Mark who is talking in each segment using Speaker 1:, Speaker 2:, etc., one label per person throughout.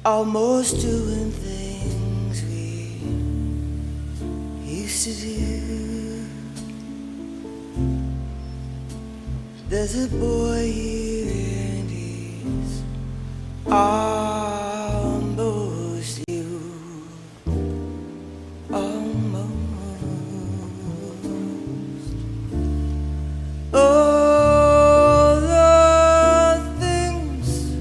Speaker 1: almost doing things we used to do. There's a boy here and he's almost you, almost. All the things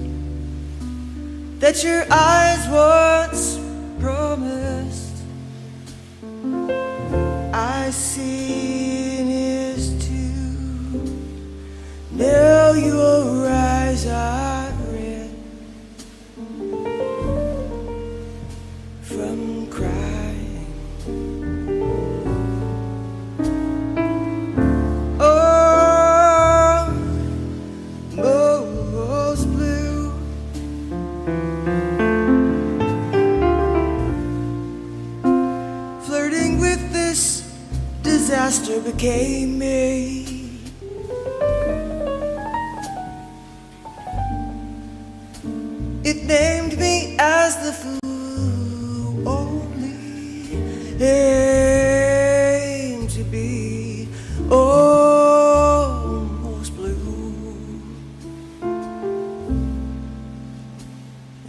Speaker 1: that your eyes once promised, I see in his too. Now your eyes are red from crying. Oh, most blue. Flirting with this disaster became me. It named me as the fool who only aimed to be almost blue.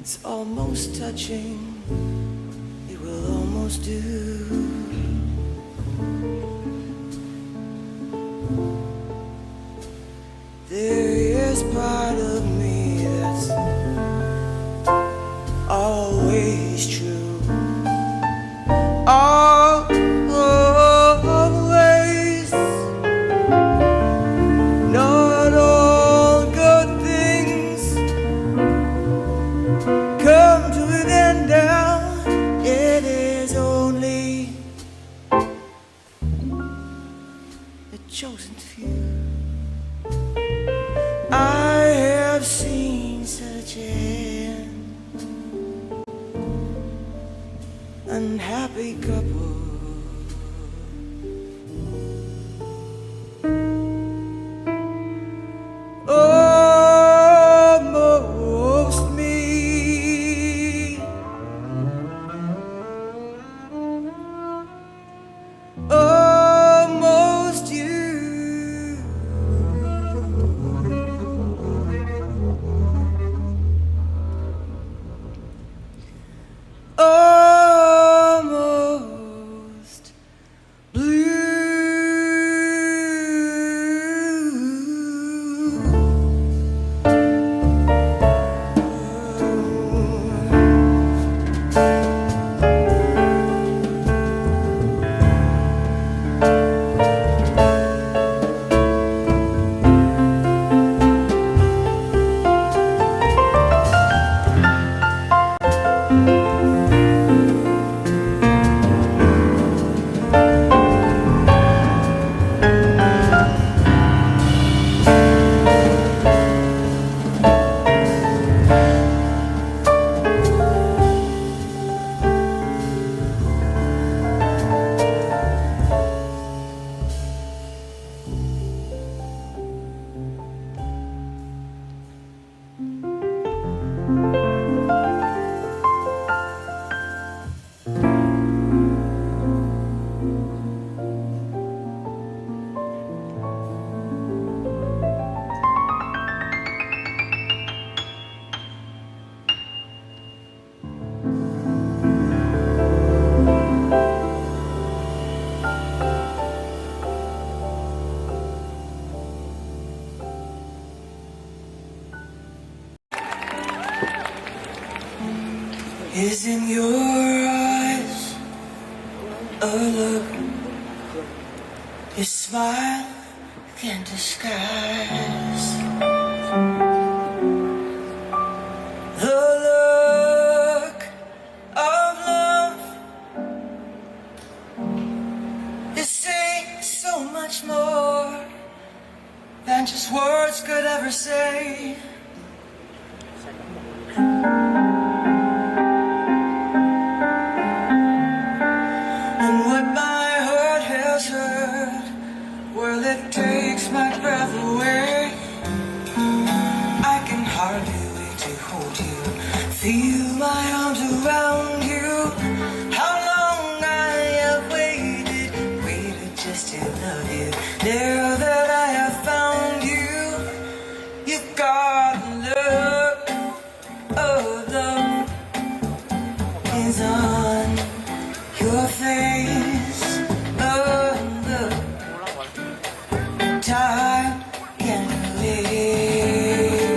Speaker 1: It's almost touching, it will almost do. There is part of me that's always true, always. Not all good things come to an end now. It is only a chosen few. I have seen such an unhappy couple. Almost me. Almost you. Almost blue. Is in your eyes a look your smile can't disguise? The look of love is saying so much more than just words could ever say. Well, it takes my breath away. I can hardly wait to hold you, feel my on your face. Oh, the time can erase.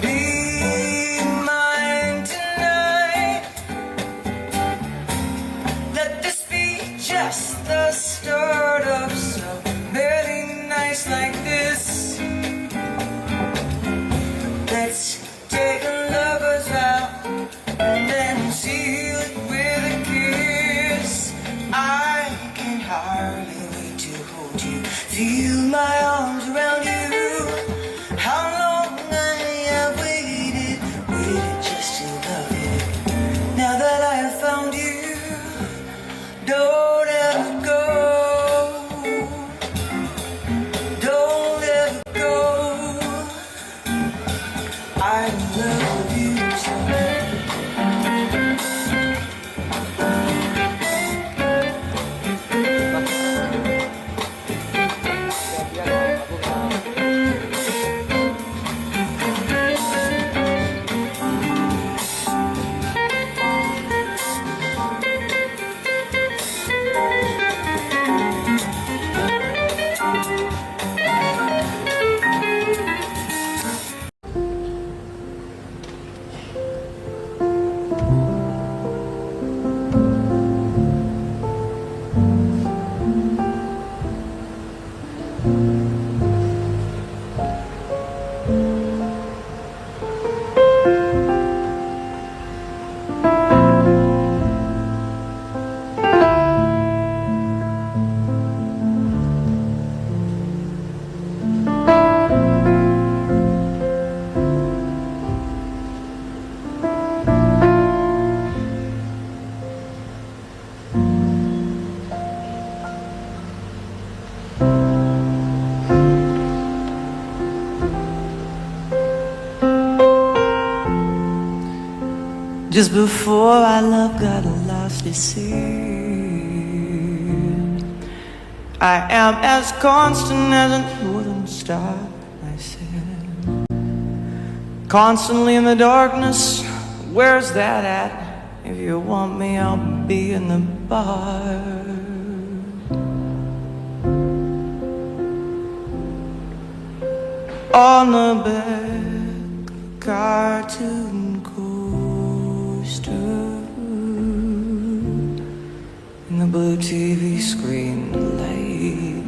Speaker 1: Be mine tonight. Let this be just the start of some very nice like this. Let's take a lover's vow and then seal it with a kiss. I can hardly wait to hold you, feel my arms around you. How long I have waited just to love you. Now that I have found you, don't ever go. Don't ever go. I love you so. Just before our love got lost at sea, I am as constant as a northern star, I said. Constantly in the darkness, where's that at? If you want me, I'll be in the bar. On the back cartoon coaster, in the blue TV screen light,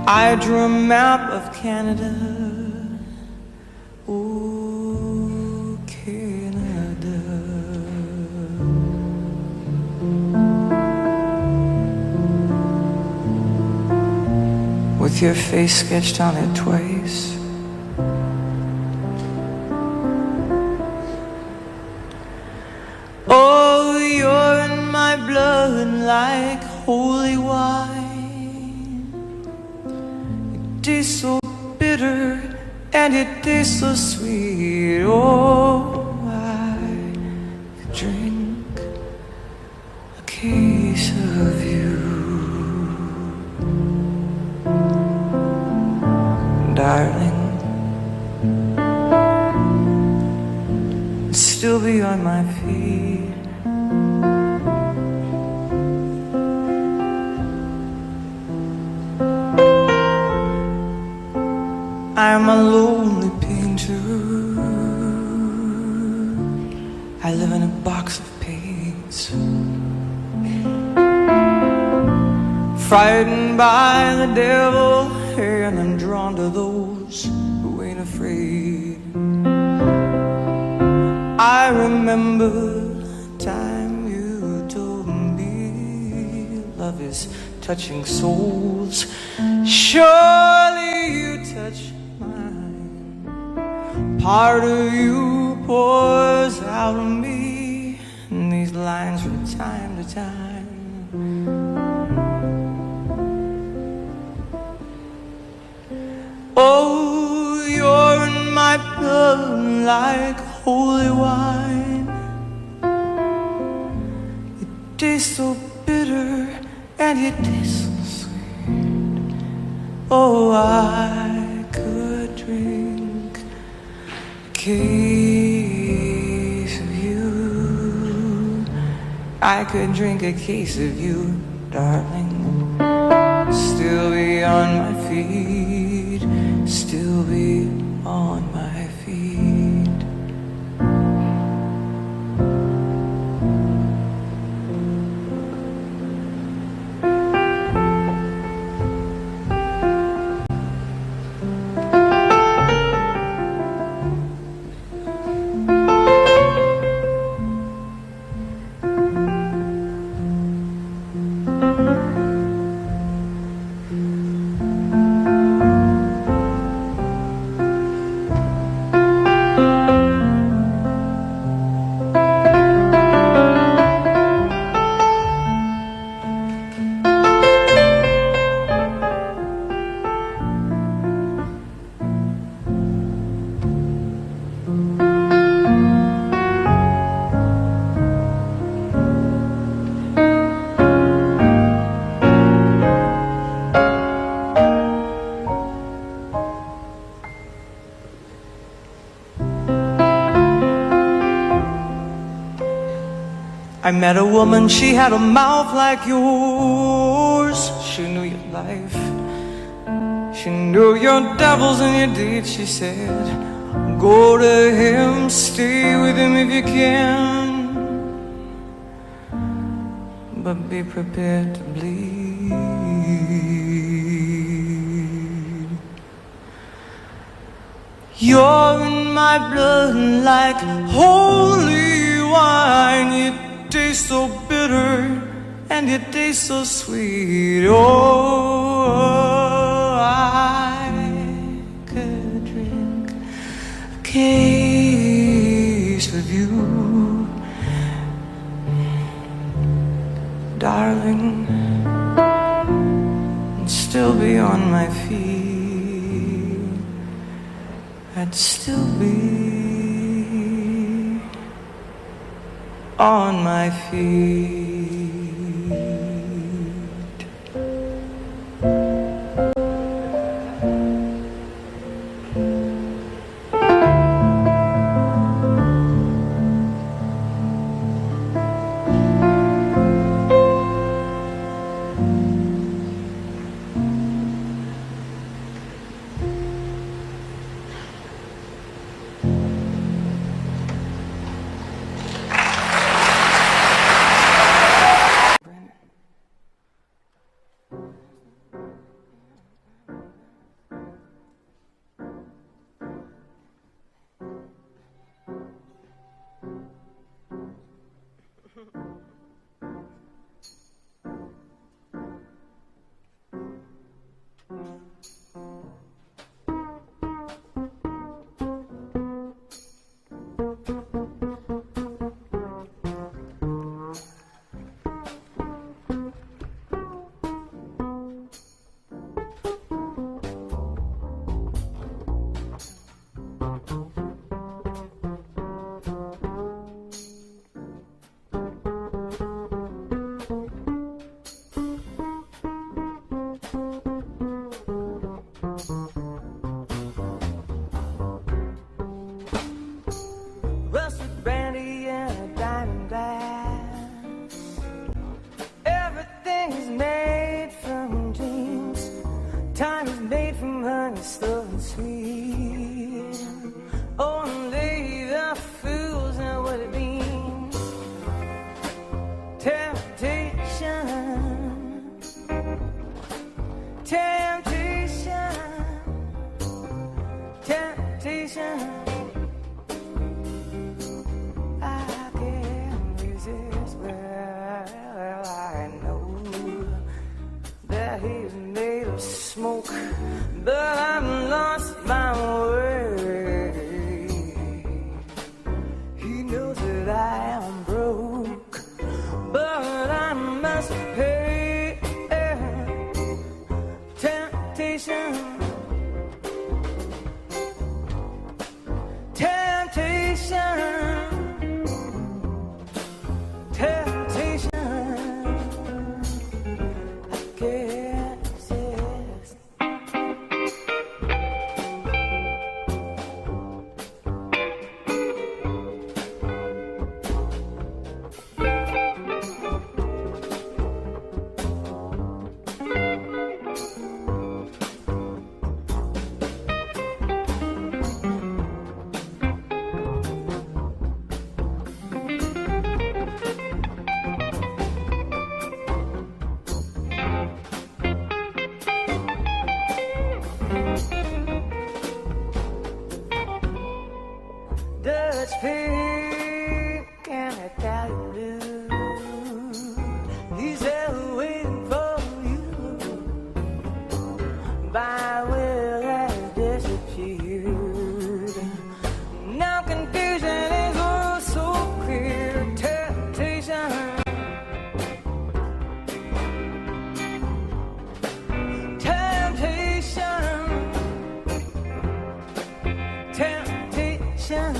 Speaker 1: I drew a map of Canada. Oh, Canada. With your face sketched on it twice. Oh, you're in my blood like holy wine. It tastes so bitter and it tastes so sweet. Oh, I could drink a case of you, darling, and still be on my feet. I'm a lonely painter. I live in a box of paints, frightened by the devil, and I'm drawn to those who ain't afraid. I remember the time you told me love is touching souls. Surely you touch mine. Part of you pours out of me in these lines from time to time. Oh, you're in my blood like holy wine. It tastes so bitter and it tastes so sweet. Oh, I could drink a case I could drink a case of you, darling. Still be on my feet, still be on my feet. I met a woman, she had a mouth like yours. She knew your life, she knew your devils and your deeds. She said, go to him, stay with him if you can, but be prepared to bleed. You're in my blood like holy wine. You taste so bitter and you taste so sweet. Oh, I could drink a case of you, darling, and still be on my feet. I'd still be on my feet. such pain, can I tell you? He's there waiting for you. By will has disappeared. Now confusion is all so clear. Temptation, temptation, temptation.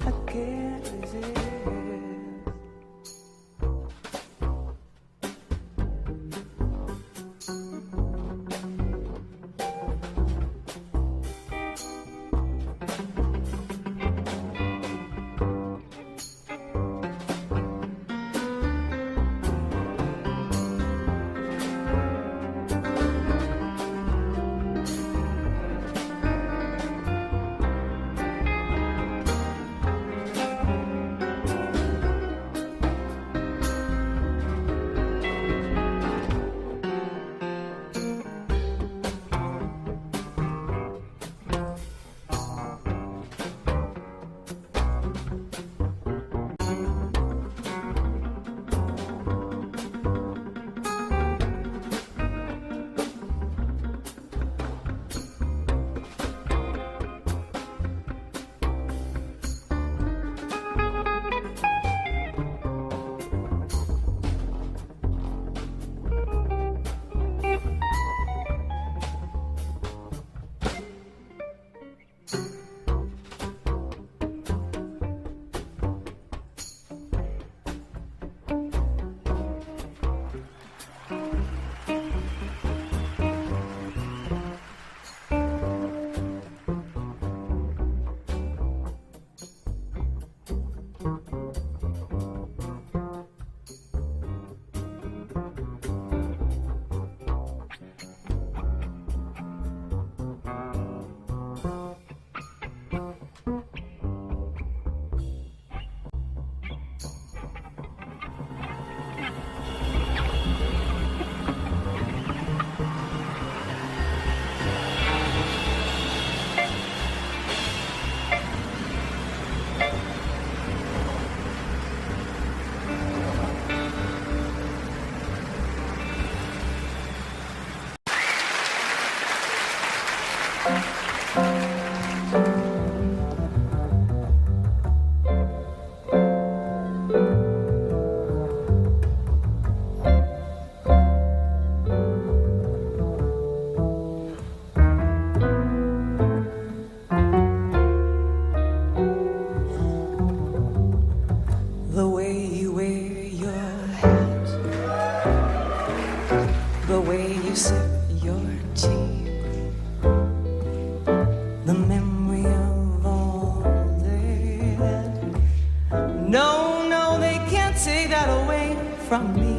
Speaker 1: I can't resist. The way you wear your hat, the way you sip your tea, the memory of all that. No, no, they can't take that away from me.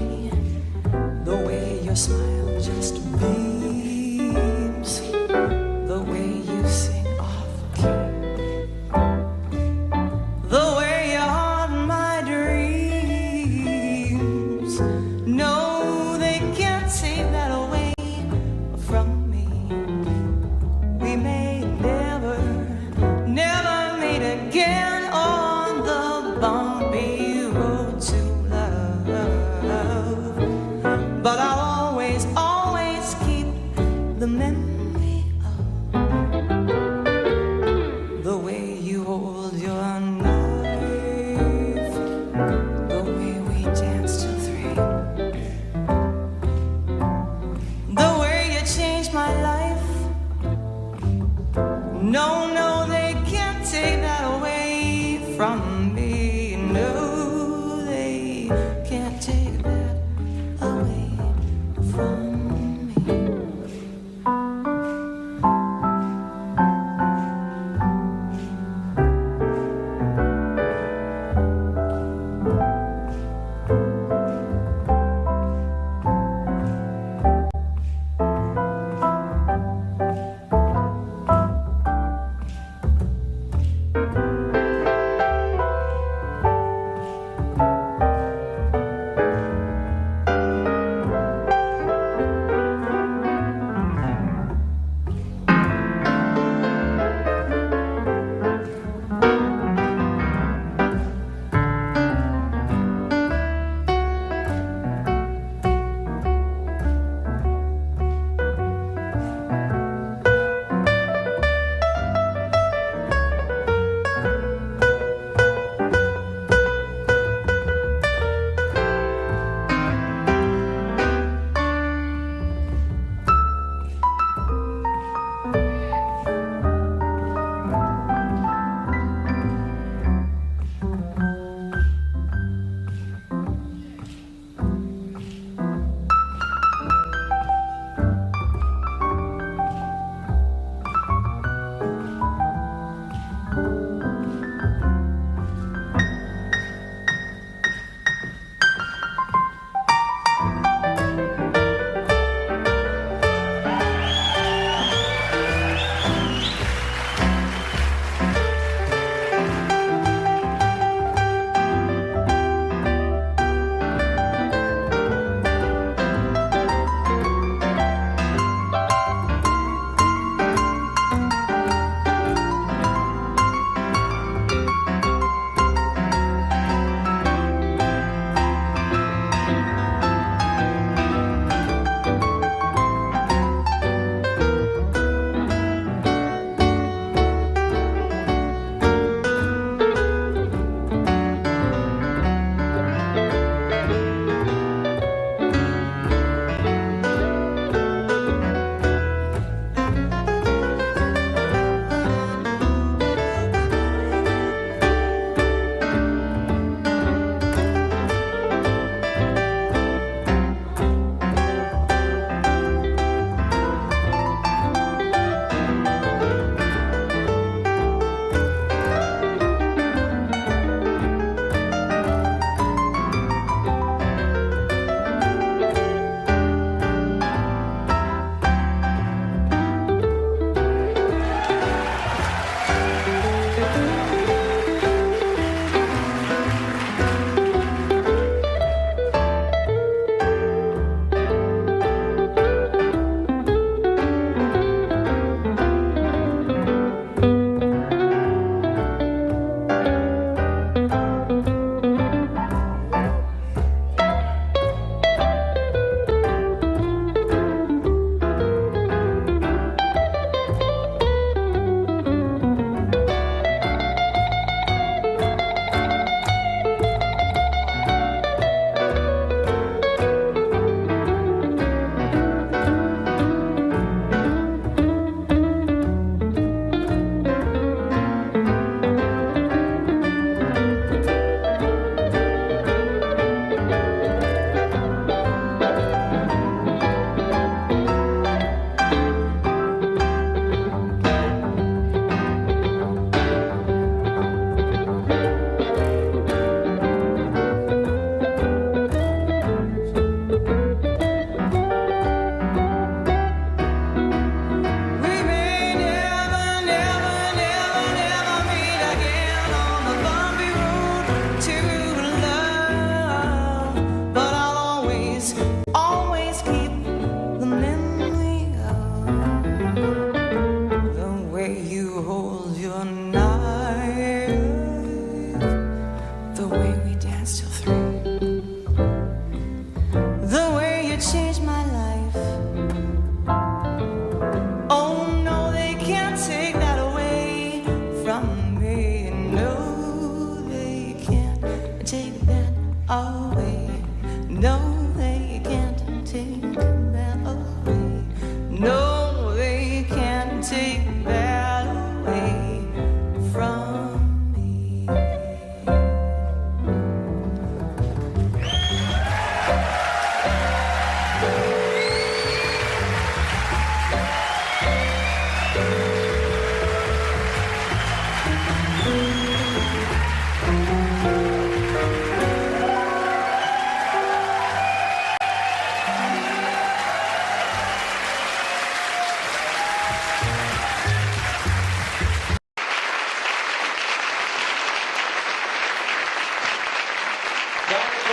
Speaker 1: The way your smile just beams, the way you sing off key, the way you haunt my dreams. No, they can't take that away from me. We may never, never meet again on the bumpy road to love, but I'll always, always keep the memory of the way you hold your knife, the way we danced till 3, the way you changed my life. No, no, they can't take that away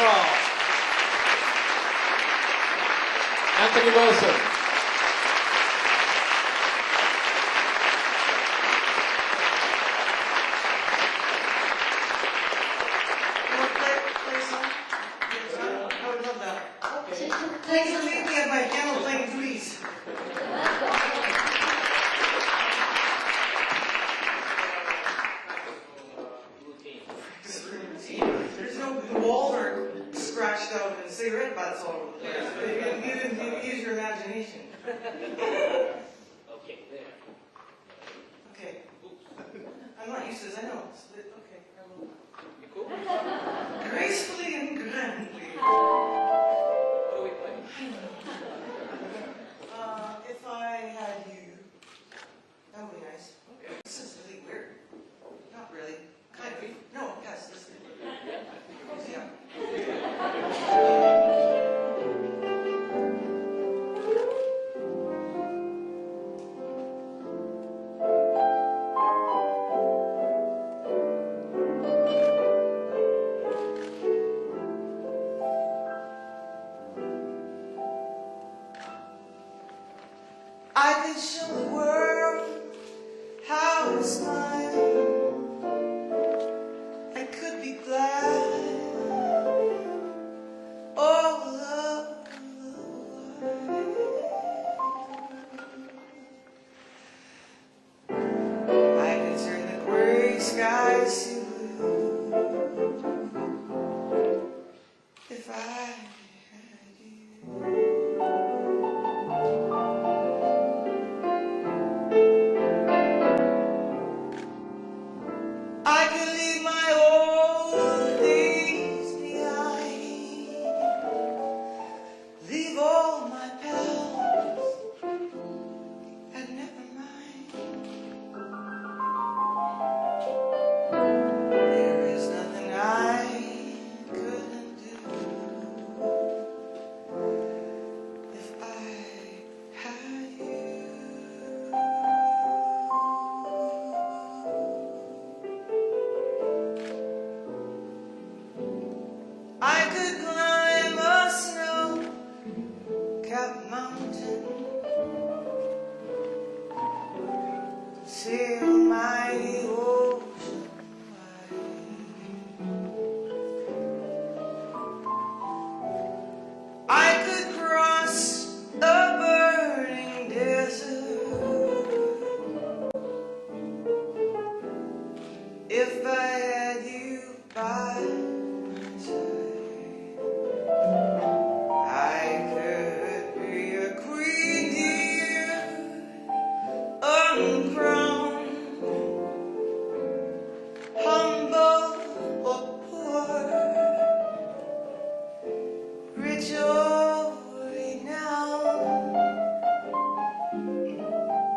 Speaker 2: Krall. Anthony Wilson.
Speaker 1: Thanks for meeting me at my piano playing duties. There's no, the walls are scratched out and cigarette butts all over the place. You use your imagination.
Speaker 2: Okay, there.
Speaker 1: Okay. I'm not used to this, I know. Okay, I will.
Speaker 2: You cool?
Speaker 1: Gracefully and grandly.
Speaker 2: What do we play?
Speaker 1: If I had you, that would be nice.
Speaker 2: Okay.
Speaker 1: This is really weird. Not really. Kind of. No, yes, this is. Yeah. I could show the world how to smile. I could be glad all of the while. I could turn the gray skies to blue if I had you. I could leave my old days behind, leave all my pals, and never mind. There is nothing I couldn't do if I had you. I could climb a snow-capped mountain, sail mighty ocean wide. I could cross a burning desert if I had you by my side. I could be a queen, dear, uncrowned, humble or poor, rich or renowned.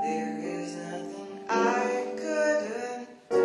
Speaker 1: There is nothing I couldn't do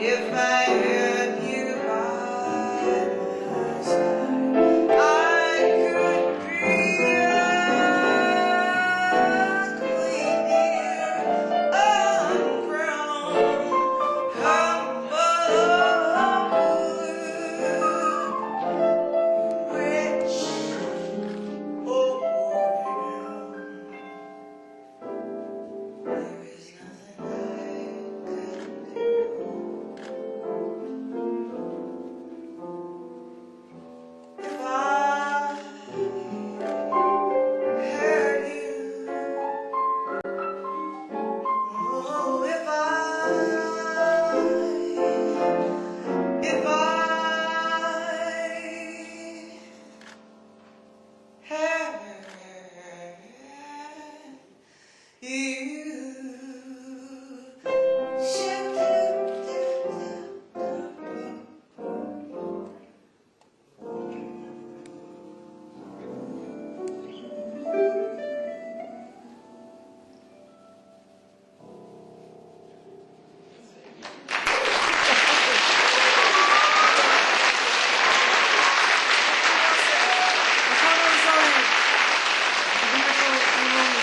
Speaker 1: if I had you by my side, I could be a queen here, uncrowned, humble, rich, oh, there is nothing I could do. If I had you, oh, if I had you.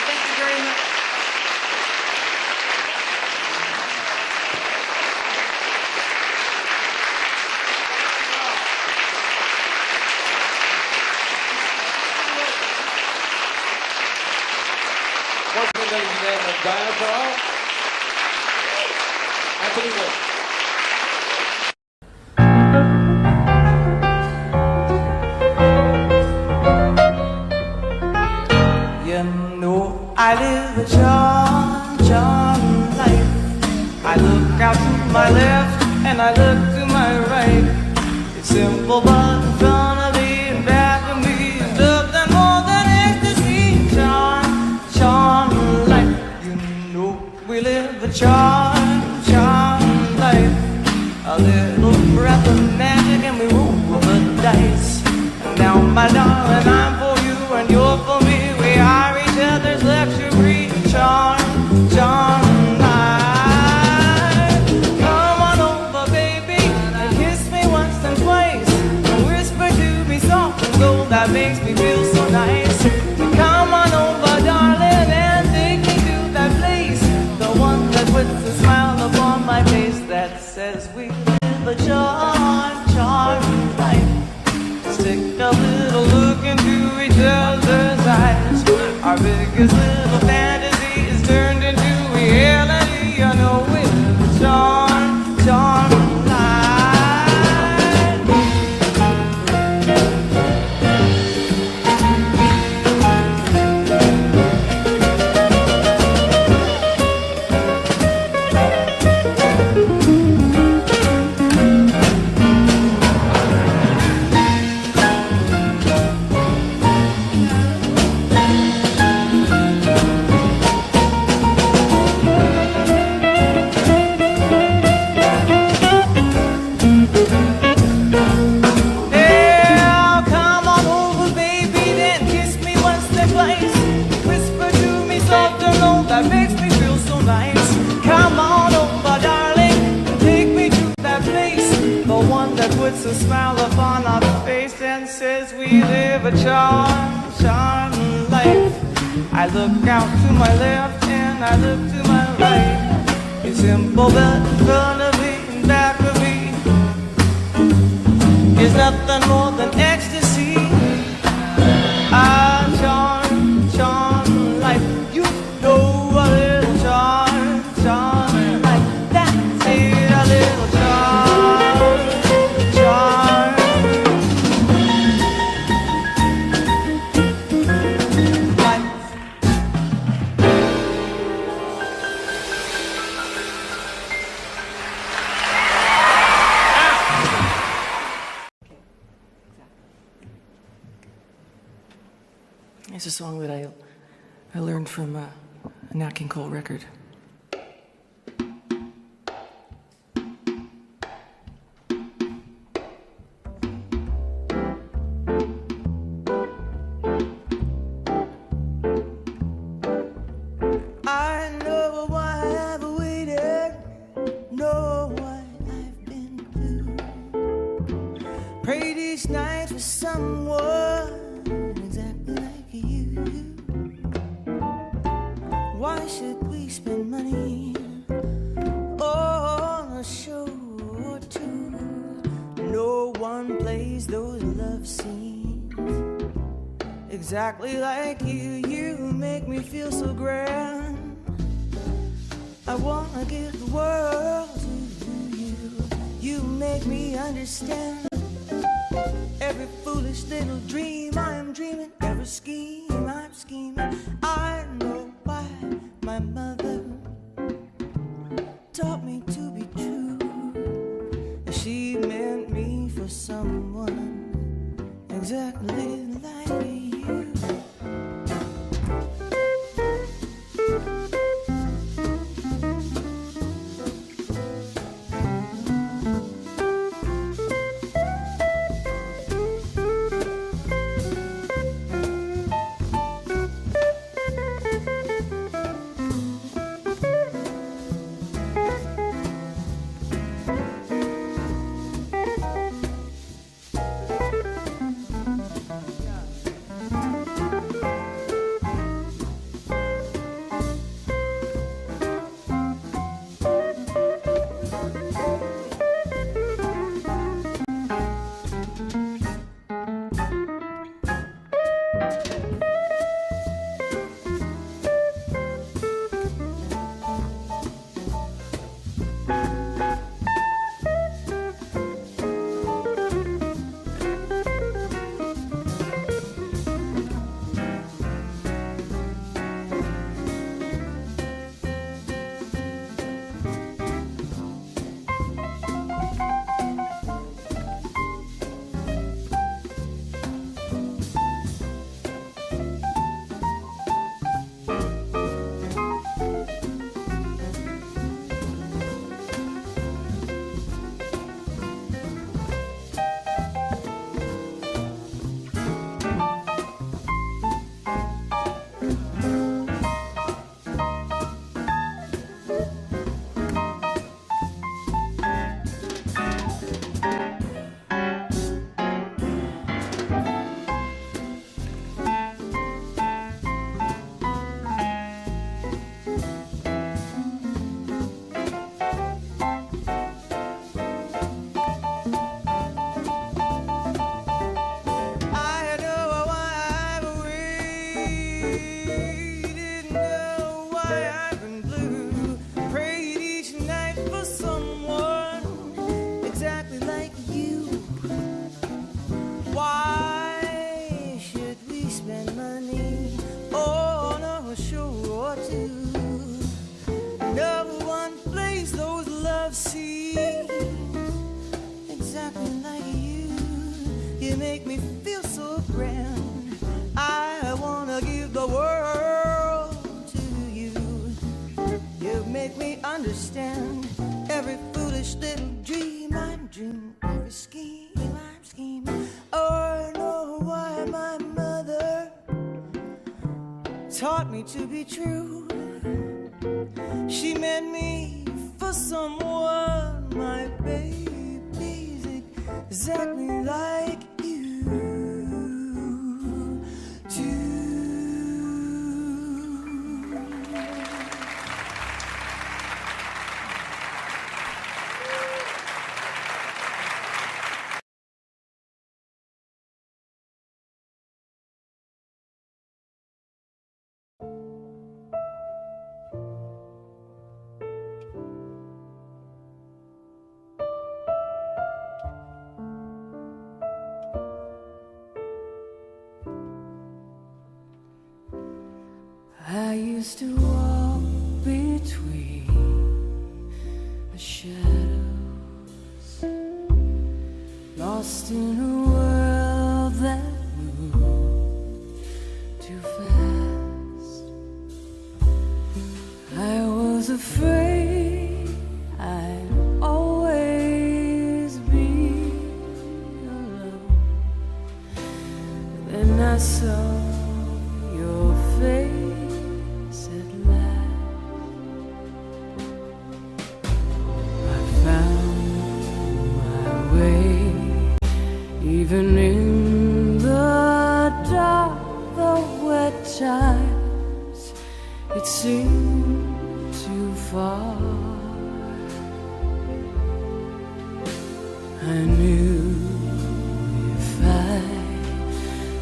Speaker 1: Thank you very much.
Speaker 2: Once again, ladies and gentlemen, Diana Krall, Anthony Wilson.
Speaker 1: You know I live a charm life. I look out to my left and I look to my right. It's simple but in front of me and back of me is nothing more than ecstasy. Charm life. You know we live a charm life. A little breath of magic and we roll the dice. And now my darling, I'm for you and you're for me. We are each other's luxury. Charm life. Come on over, baby, and kiss me once and twice. And whisper to me soft and low, that makes me feel so nice. Come on over, darling, and take me to that place, the one that puts a smile upon my face, that says we live a charm life. Stick a little look into each other's eyes. Our biggest little fantasy is turned into reality. You know we live a charm life. That makes me feel so nice. Come on over, darling, and take me to that place, the one that puts a smile upon our face and says we live a charm life. I look out to my left and I look to my right. It's simple but in front of me and back of me is nothing more than ecstasy. A charm life. You know a little charm life. That's it, a little charm life. It's a song that I learned from a Nat King Cole record. I know why I've waited, know why I've someone exactly like you. Why should we spend money on a show or two? No one plays those love scenes exactly like you. You make me feel so grand. I wanna give the world to you. You make me understand every foolish little dream I am dreaming, every scheme I'm scheming. I know why my mother taught me to be true. She meant me for someone exactly like you. Understand every foolish little dream I'm dreaming, every scheme I'm scheming. Oh, I know why my mother taught me to be true. She meant me for someone, my baby's exactly like you too. I used to walk between the shadows, lost in a world that moved too fast. I was afraid I'd always be alone. Then I saw your face. Even in
Speaker 3: seem too far. I knew if I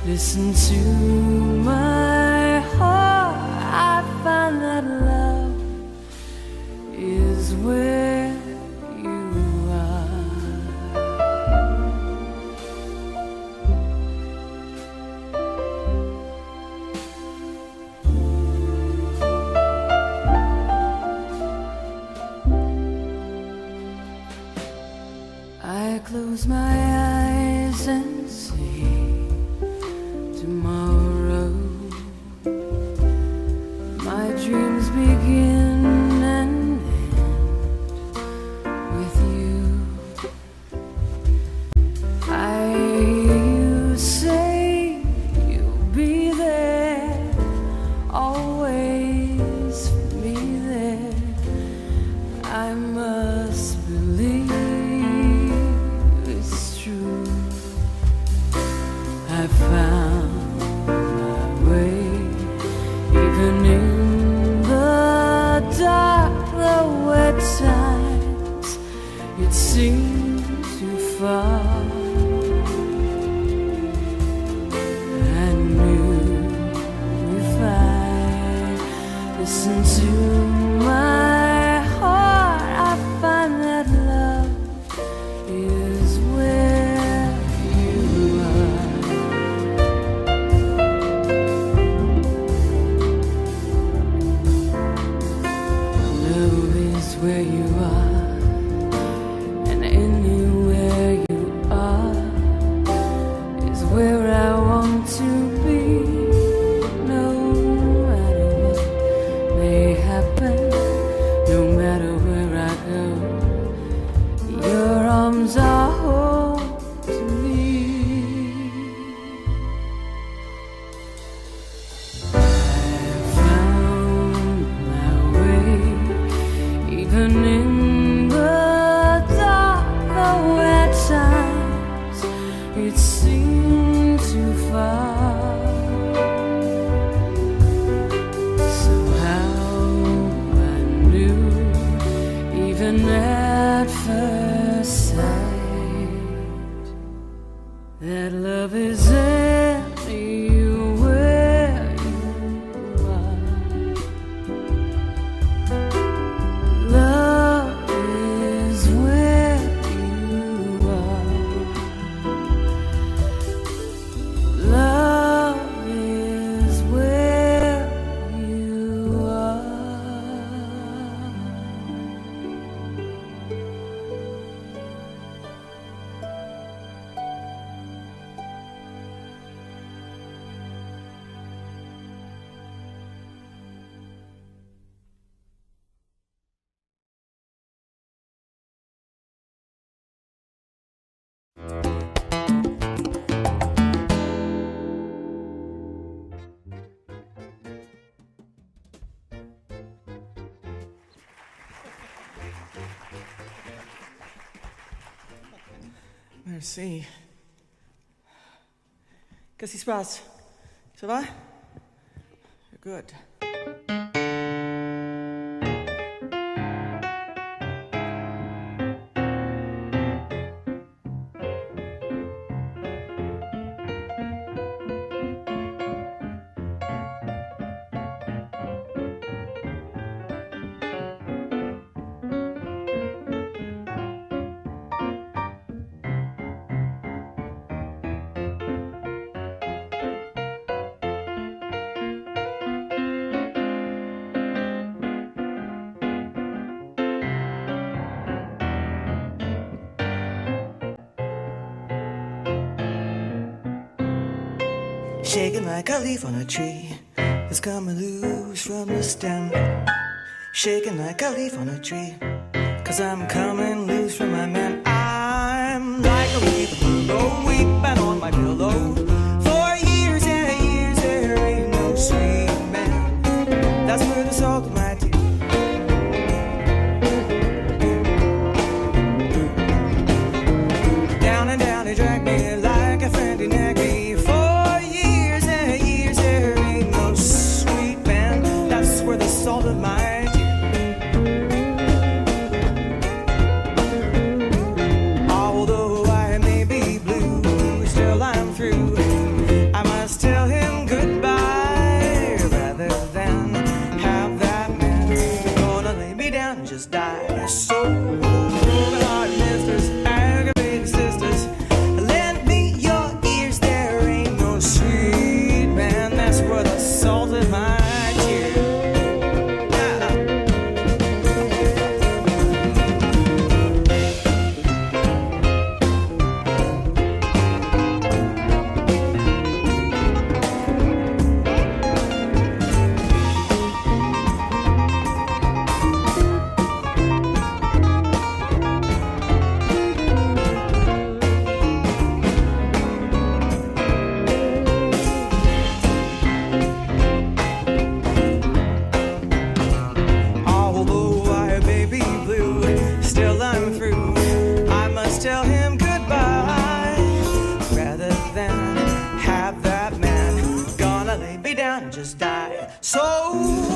Speaker 3: listened to my heart, I'd find that love is where you are. I close my eyes and see tomorrow. My dreams begin and end with you. I hear you say you'll be there, always for me there. I must believe it's true. I found my way, even in the dark, though at times it seemed too far. I knew if I listened to my heart, I'd find that love is where you are. Love is where you are, and anywhere you are is where I want to be. No matter what may happen, no matter where I go, your arms are home to me. I found my way, even in the dark, though at times it seemed too far. Somehow I knew, even at first sight, that love is anywhere you are. Love is where you are. Love is where you are.
Speaker 1: Merci. Qu'est-ce qui se passe? Ça va? Good. Shaking like a leaf on a tree that's coming loose from the stem. Shaking like a leaf on a tree, 'cause I'm coming loose from my man. I'm like a weeping willow, weeping on my pillow. For years and years there ain't no sweet man that's worth the salt of my teeth. Down and down, they drag me like a friend in neck. For years and years there ain't no sweet man that's worth the salt just tell him goodbye, rather than have that man gonna lay me down and just die. So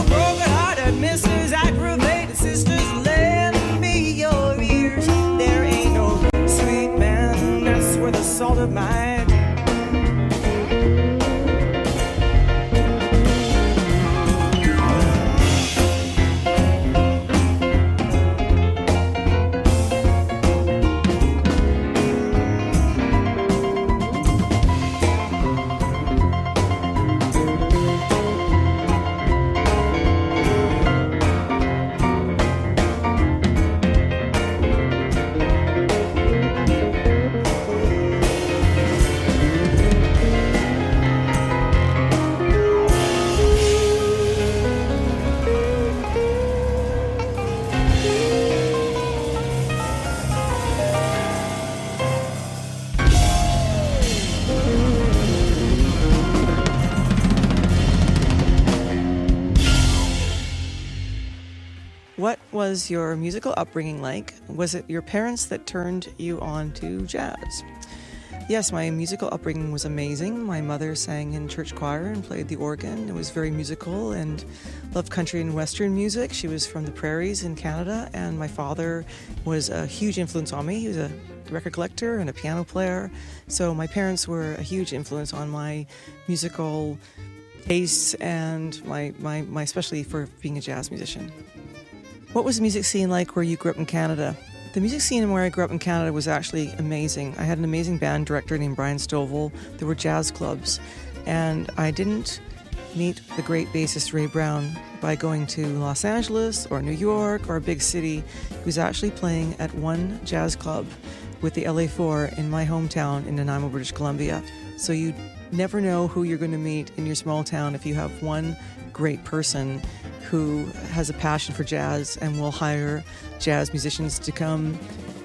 Speaker 1: broken-hearted Mrs. Aggravated Sisters, lend me your ears. There ain't no sweet man that's worth the salt of mine.
Speaker 4: What was your musical upbringing like? Was it your parents that turned you on to jazz? Yes, my musical upbringing was amazing. My mother sang in church choir and played the organ. It was very musical and loved country and western music. She was from the prairies in Canada, and my father was a huge influence on me. He was a record collector and a piano player. So my parents were a huge influence on my musical tastes and my especially for being a jazz musician. What was the music scene like where you grew up in Canada? The music scene where I grew up in Canada was actually amazing. I had an amazing band director named Brian Stovall. There were jazz clubs, and I didn't meet the great bassist Ray Brown by going to Los Angeles or New York or a big city. He was actually playing at one jazz club with the LA4 in my hometown in Nanaimo, British Columbia. So you never know who you're going to meet in your small town if you have one great person who has a passion for jazz and will hire jazz musicians to come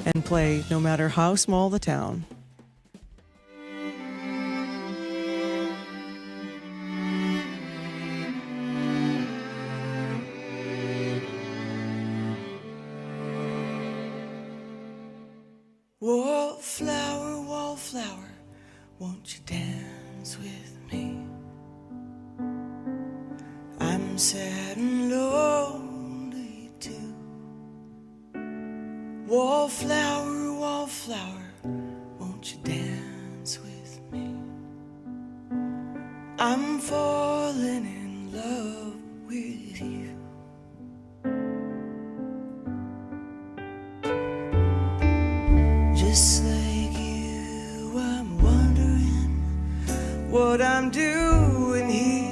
Speaker 4: and play no matter how small the town.
Speaker 1: Wallflower, won't you dance with me? I'm sad and lonely too. Wallflower, won't you dance with me? I'm falling in love with you. Just like you, I'm wondering what I'm doing here.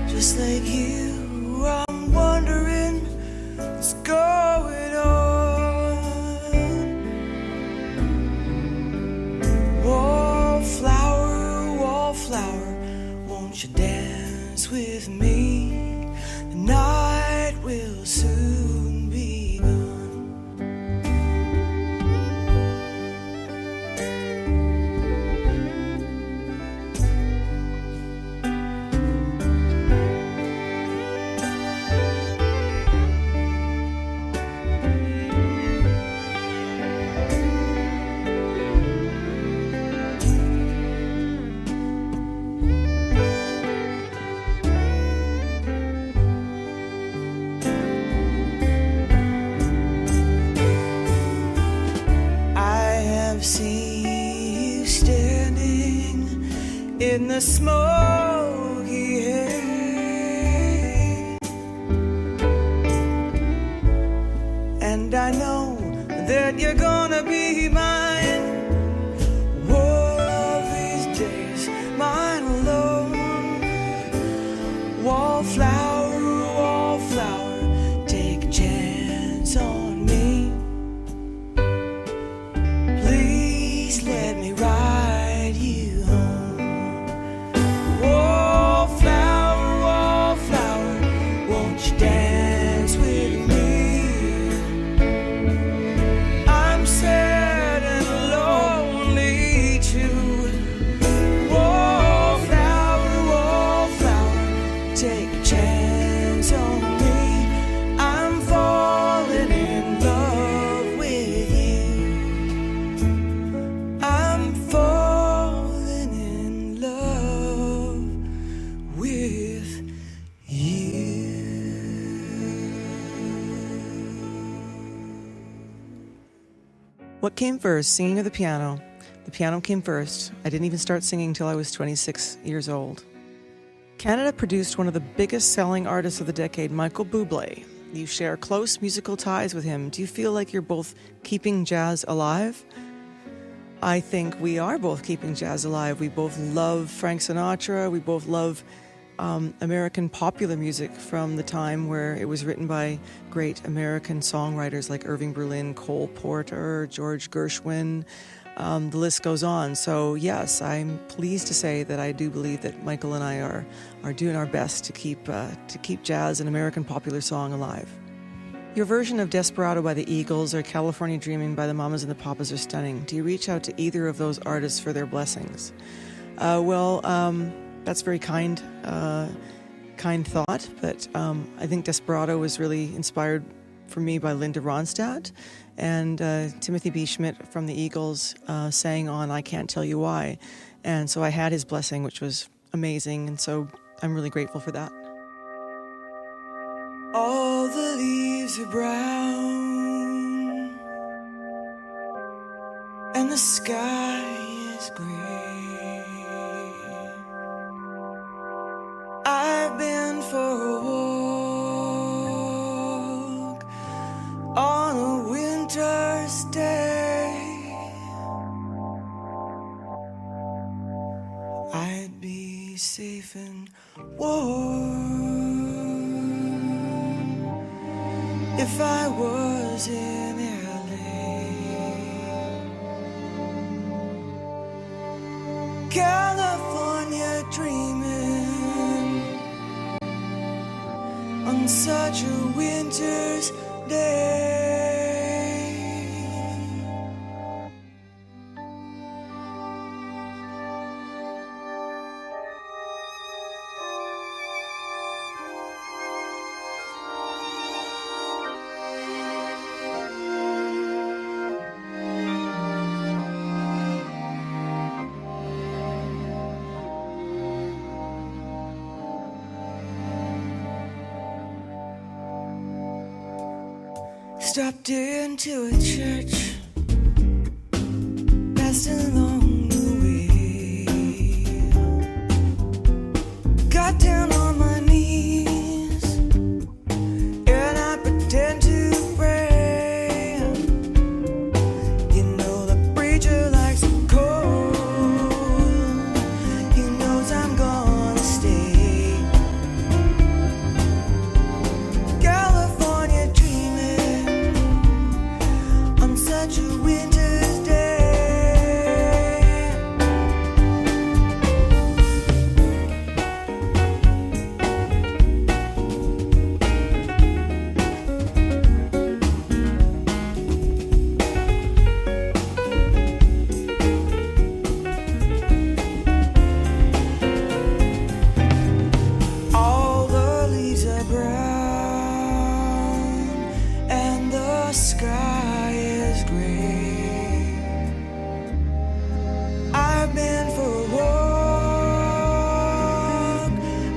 Speaker 1: Just like you, I'm wondering what's going on. Wallflower, won't you dance with me? The night will soon be gone. In the smoky hay, and I know that you're gonna be mine one of these days, mine alone. Wallflower, take a chance on me. Please let me ride you home. Dance with me. I'm sad and
Speaker 4: What came first, singing or the piano? The piano came first. I didn't even start singing till I was 26 years old. Canada produced one of the biggest selling artists of the decade, Michael Bublé. You share close musical ties with him. Do you feel like you're both keeping jazz alive? I think we are both keeping jazz alive. We both love Frank Sinatra. We both love American popular music from the time where it was written by great American songwriters like Irving Berlin, Cole Porter, George Gershwin. The list goes on. So yes, I'm pleased to say that I do believe that Michael and I are doing our best to keep jazz and American popular song alive. Your version of Desperado by the Eagles or California Dreaming by the Mamas and the Papas are stunning. Do you reach out to either of those artists for their blessings? That's very kind thought, but I think Desperado was really inspired for me by Linda Ronstadt, and Timothy B. Schmidt from the Eagles sang on I Can't Tell You Why. And so I had his blessing, which was amazing, and so I'm really grateful for that.
Speaker 1: All the leaves are brown and the sky is gray. I've been for a walk on a winter's day. I'd be safe and warm if I was in LA. California dreaming on such a winter's day. Stopped into a church, passed along the way, got down on my knees, and I pretend to pray. You know the preacher likes it cold, he knows I'm gonna stay. California dreaming on such a winter's day. All the leaves are brown and the sky is gray. I've been for a walk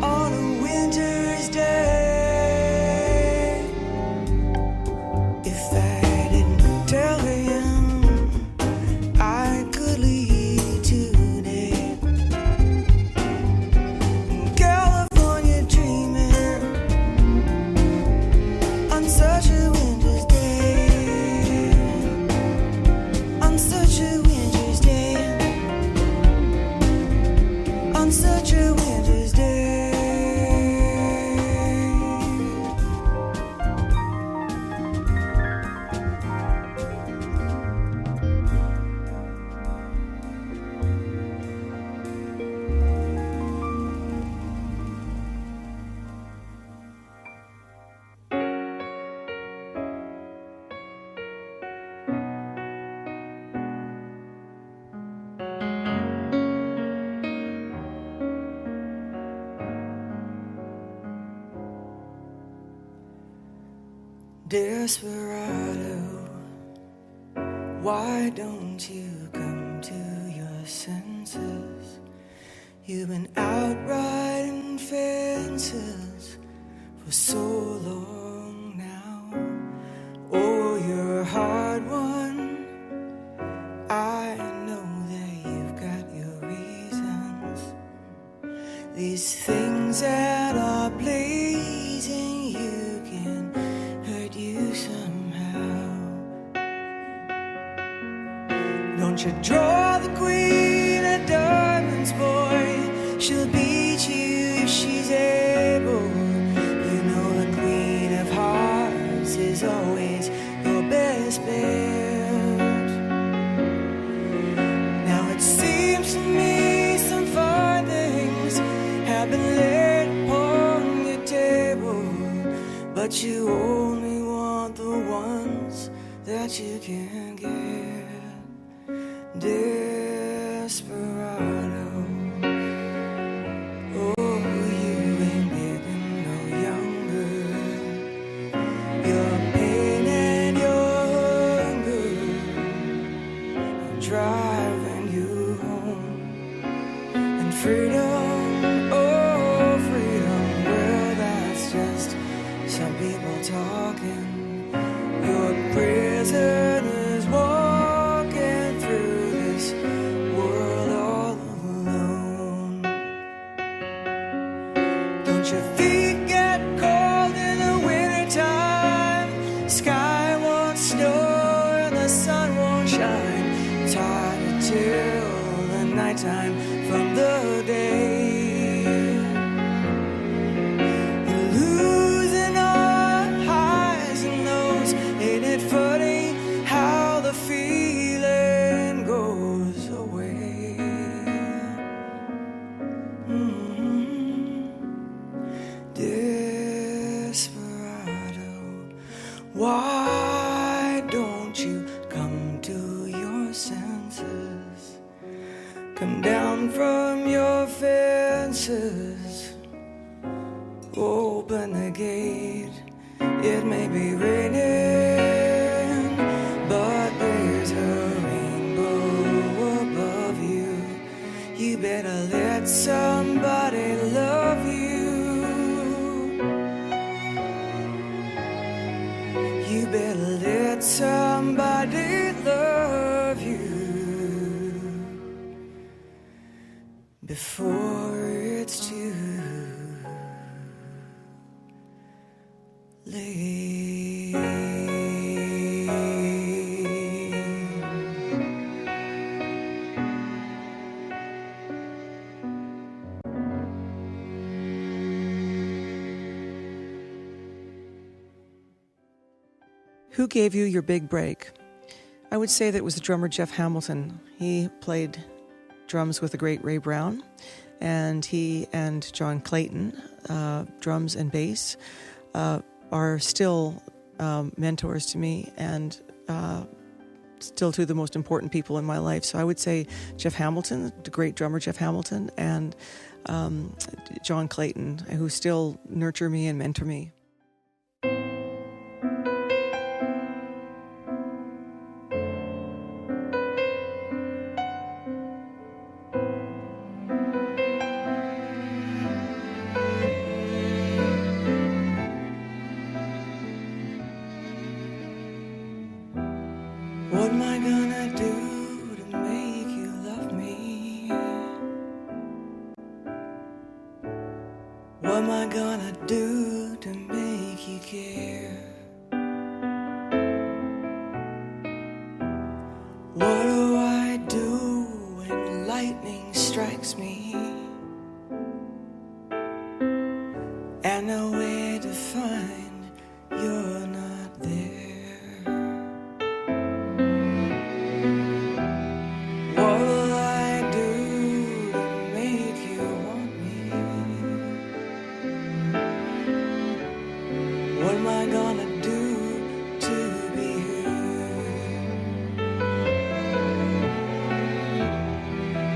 Speaker 1: on a winter's day. If I didn't tell him I could leave today. California dreaming on such a winter's day. On such a winter's day. On such a winter's day. Desperado, why don't you come to your senses? You've been out riding fences for so long now. Oh, you're a hard one Don't you draw the queen of diamonds, boy. She'll beat you if she's able. You know the queen of hearts is always your best bet. Now it seems to me some fine things have been laid upon your table, but you only want the ones that you can get. Desperado, oh, you ain't getting no younger. Your pain and your hunger are driving you home. And freedom, oh, freedom, well, that's just some people talking. Your prisoners walking through this world all alone. Don't your feet get cold in the wintertime? Sky won't snow and the sun won't shine. It's hard to tell the nighttime from the day. You're losing all highs and lows. Ain't it funny how the feeling goes away? Desperado, why don't you come to your senses? Come down from your fences. Open the gate. It may be raining, but there's a rainbow above you. You better let somebody love you. You better let somebody love you before it's too late.
Speaker 4: Who gave you your big break? I would say that it was the drummer Jeff Hamilton. He played drums with the great Ray Brown, and he and John Clayton, drums and bass, are still mentors to me and still two of the most important people in my life. So I would say Jeff Hamilton, the great drummer Jeff Hamilton, and John Clayton, who still nurture me and mentor me.
Speaker 1: What am I gonna do to make you love me? What am I gonna do to make you care? What do I do when lightning strikes me and nowhere to find you're not there? What am I gonna do to be heard?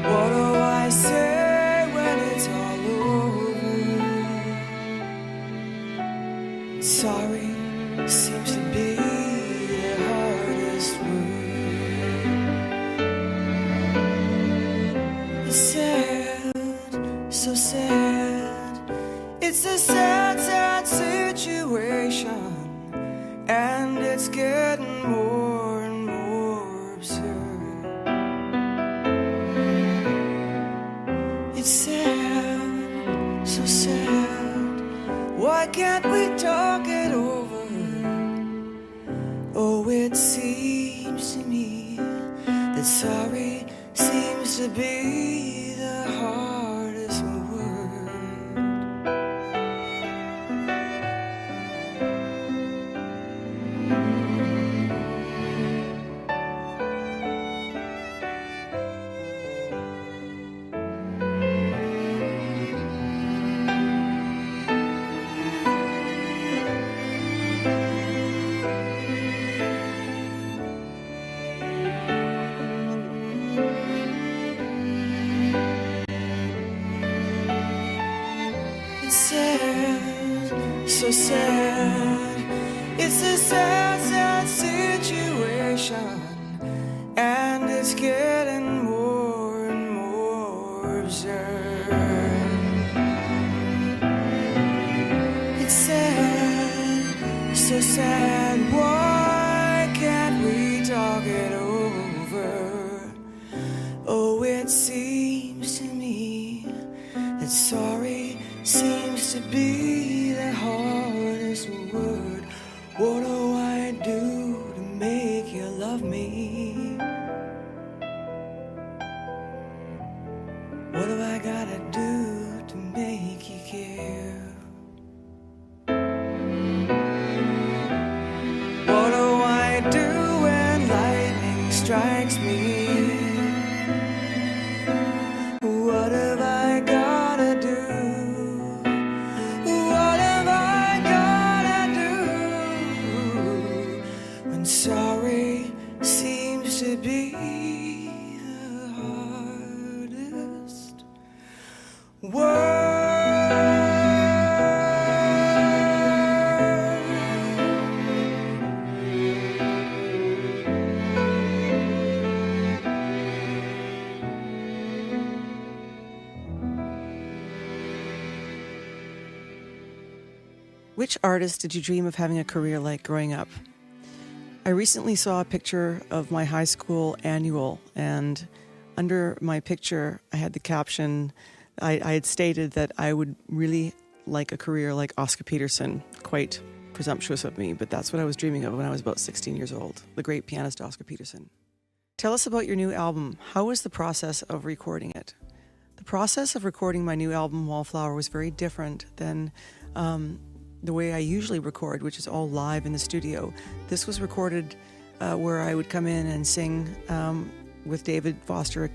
Speaker 1: What do I say when it's all over? Sorry seems to be the hardest word. It's sad, so sad. It's a sad, sad situation, and it's getting more and more absurd. It's sad, so sad. Why can't we talk it over? Oh, it seems to me that sorry to be the hardest word. It's sad, so sad. It's a sad, sad situation, and it's getting more and more absurd. It's sad, so sad. Why can't we talk it over? Oh, it seems to me that sorry seems to be the hardest word. What do I do to make you love me? What do I gotta do to make you care? What do I do when lightning strikes me? What have I gotta do? What have I gotta do when sorry seems to be the hardest word?
Speaker 4: Which artist did you dream of having a career like growing up? I recently saw a picture of my high school annual, and under my picture, I had the caption, I had stated that I would really like a career like Oscar Peterson. Quite presumptuous of me, but that's what I was dreaming of when I was about 16 years old, the great pianist Oscar Peterson. Tell us about your new album. How was the process of recording it? The process of recording my new album, Wallflower, was very different than the way I usually record, which is all live in the studio. This was recorded where I would come in and sing with David Foster.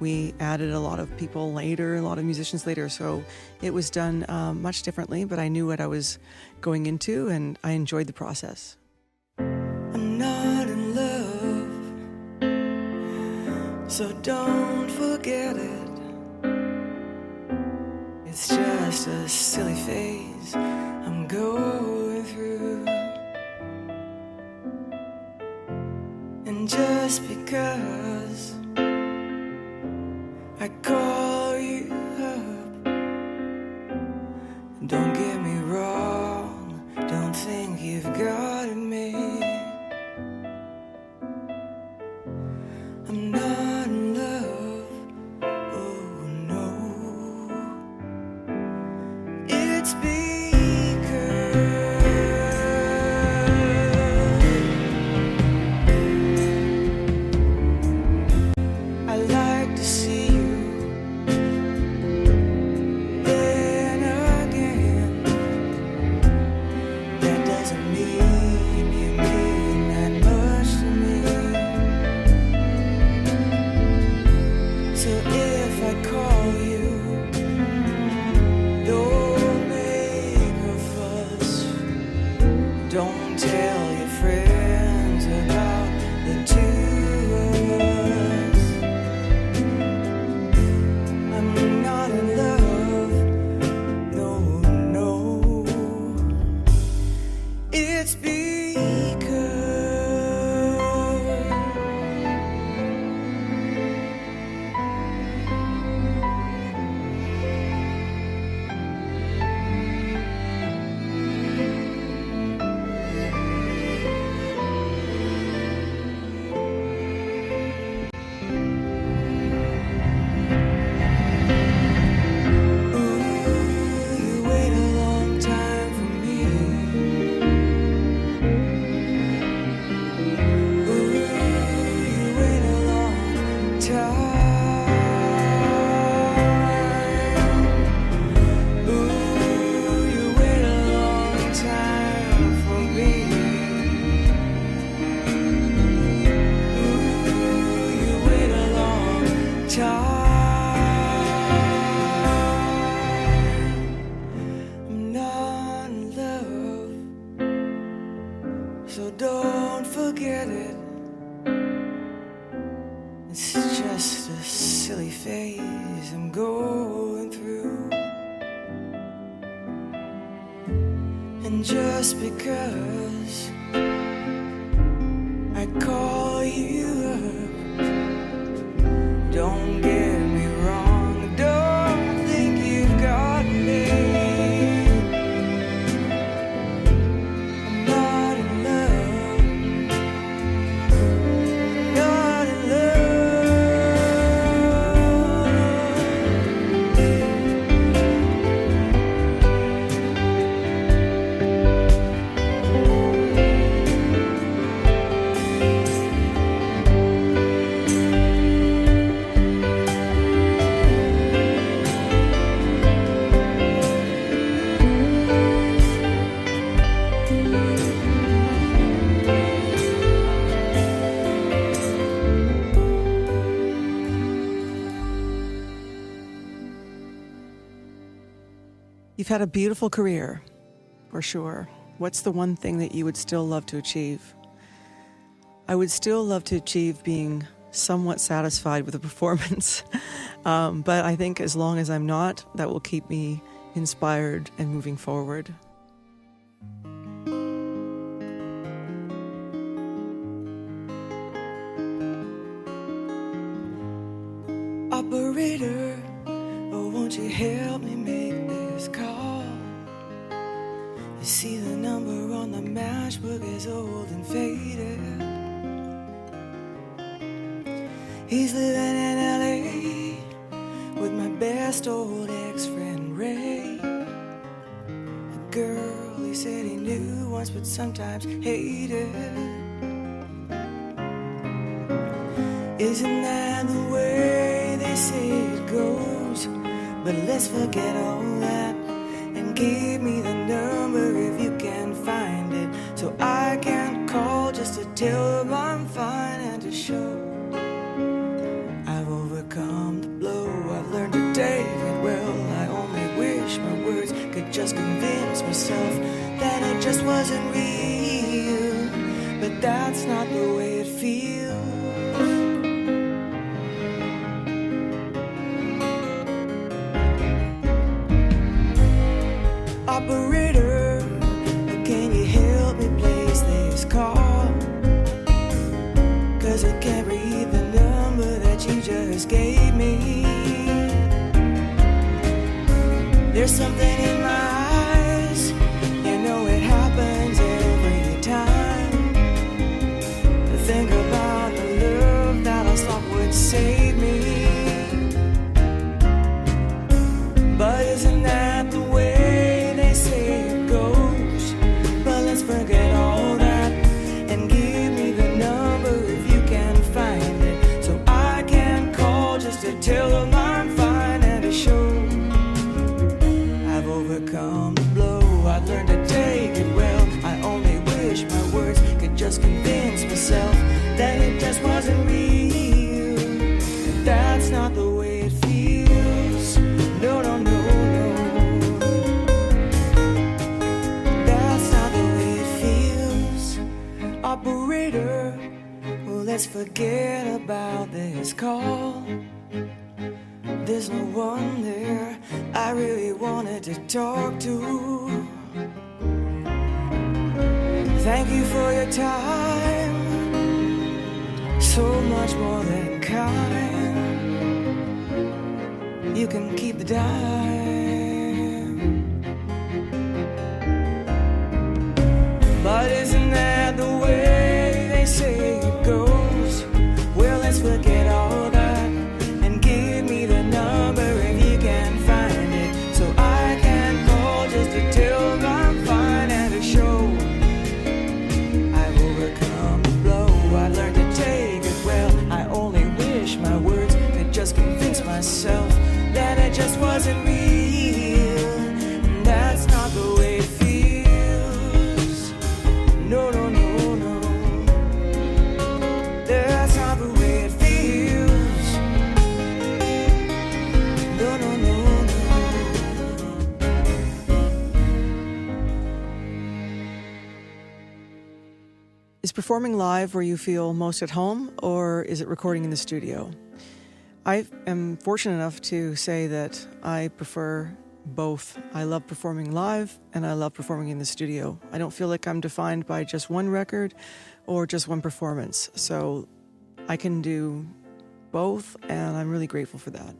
Speaker 4: We added a lot of people later, a lot of musicians later, so it was done much differently, but I knew what I was going into, and I enjoyed the process.
Speaker 1: I'm not in love, so don't forget it. It's just a silly phase I'm going through. And just because I call you up, don't get me wrong, don't think you've got it made. I'm not in love, oh no. It's I like to see you then again. That doesn't mean you mean that much to me. So if I call you, don't make a fuss. Don't tell your friends about the two of us. I'm not in love, no, no. It's because you wait a long time for me. so don't forget it. It's just a silly phase I'm going through. And just because I call you up, don't get me wrong, don't think you've got me. I'm not in love, not in
Speaker 4: You've had a beautiful career, for sure. What's the one thing that you would still love to achieve? I would still love to achieve being somewhat satisfied with the performance. But I think as long as I'm not, that will keep me inspired and moving forward.
Speaker 1: Operator, oh, won't you help me make this call? You see the number on the matchbook is old and faded. He's living in LA with my best old ex-friend Ray. A girl he said he knew once but sometimes hated. Isn't that the way they say it goes? But let's forget all that and give me the number if you can find it, so I can call just to tell them I'm fine and to show I've overcome the blow. I've learned to take it well. I only wish my words could just convince myself that it just wasn't real, but that's not the way it feels. Operator, can you help me place this call? 'Cause I can't read the number that you just gave me. There's something in my eyes, you know it happens every time. To think about the love that I thought would save me. But isn't that the way they say it goes? But let's forget all that and give me the number if you can find it, so I can call just to tell them I'm fine and to show I've overcome the blow. I've learned to take it well. I only wish my words could just convince myself that it just wasn't real. That's not the way it feels. No, no, no. Operator, well, let's forget about this call. There's no one there I really wanted to talk to. Thank you for your time, so much more than kind. You can keep the dime. But isn't that the way they say it goes? Well, let's forget all that and give me the number if you can find it, so I can call just to tell them I'm fine and to show I've overcome the blow. I learned to take it well. I only wish my words could just convince myself that it just wasn't real.
Speaker 4: Is performing live where you feel most at home, or is it recording in the studio? I am fortunate enough to say that I prefer both. I love performing live and I love performing in the studio. I don't feel like I'm defined by just one record or just one performance. So I can do both, and I'm really grateful for that.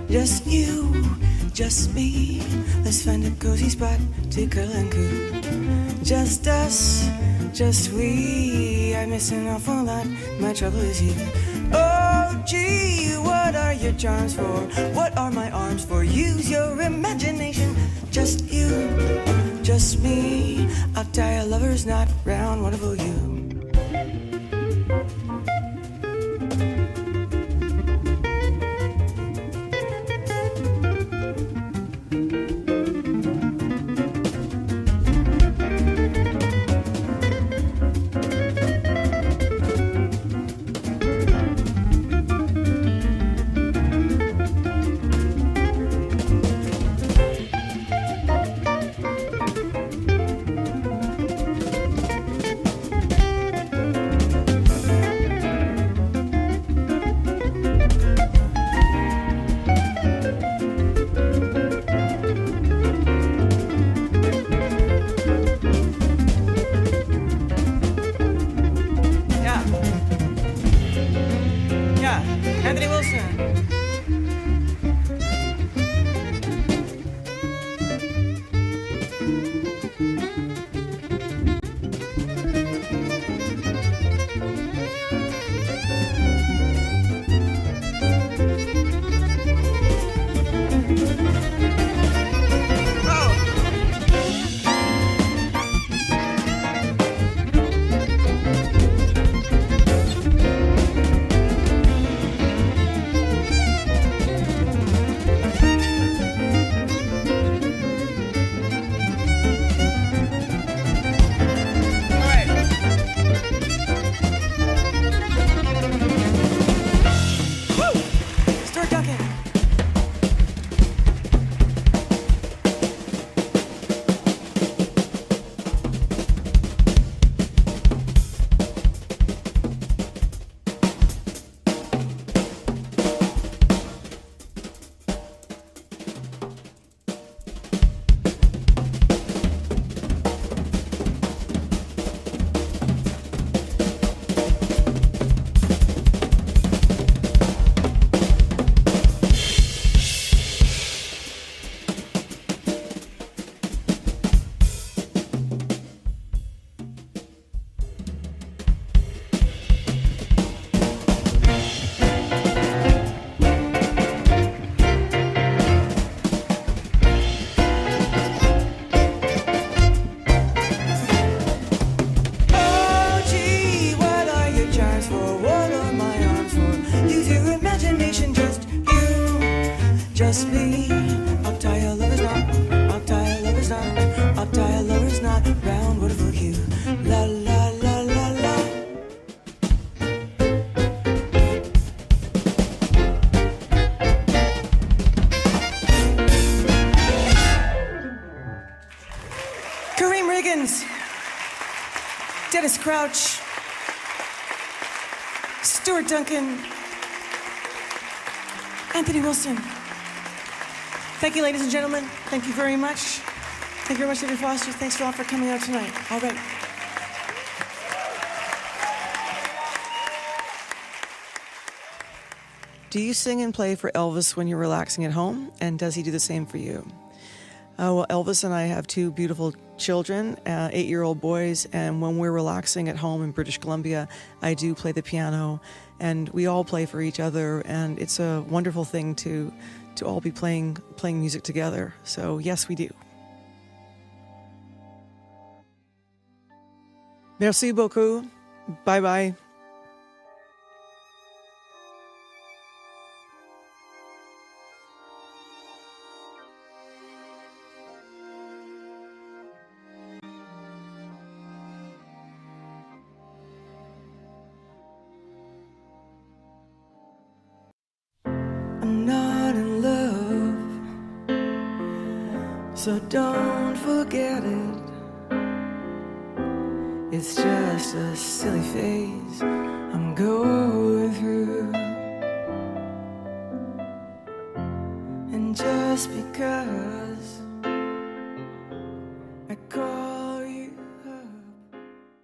Speaker 4: Just you, just me. Let's find a cozy spot to curl and coo. Just us, just we. I'm missing off a lot. My trouble is you. Oh, gee, what are your charms for? What are my arms for? Use your imagination. Just you, just me. I'll tie a lover's knot round wonderful you. Anthony Wilson. Just me, I'll tie a lover's knot, I'll tie a lover's knot, I'll tie a lover's knot round wonderful you. La la la la la. Kareem Riggins, Dennis Crouch, Stuart Duncan, Anthony Wilson. Thank you, ladies and gentlemen. Thank you very much. Thank you very much, David Foster. Thanks for all for coming out tonight. All right. Do you sing and play for Elvis when you're relaxing at home? And does he do the same for you? Well, Elvis and I have two beautiful children, 8-year-old boys, and when we're relaxing at home in British Columbia, I do play the piano, and we all play for each other, and it's a wonderful thing to all be playing music together. So yes, we do. Merci beaucoup. Bye bye. I'm not in love, so don't forget it. It's just a silly phase I'm going through. And just because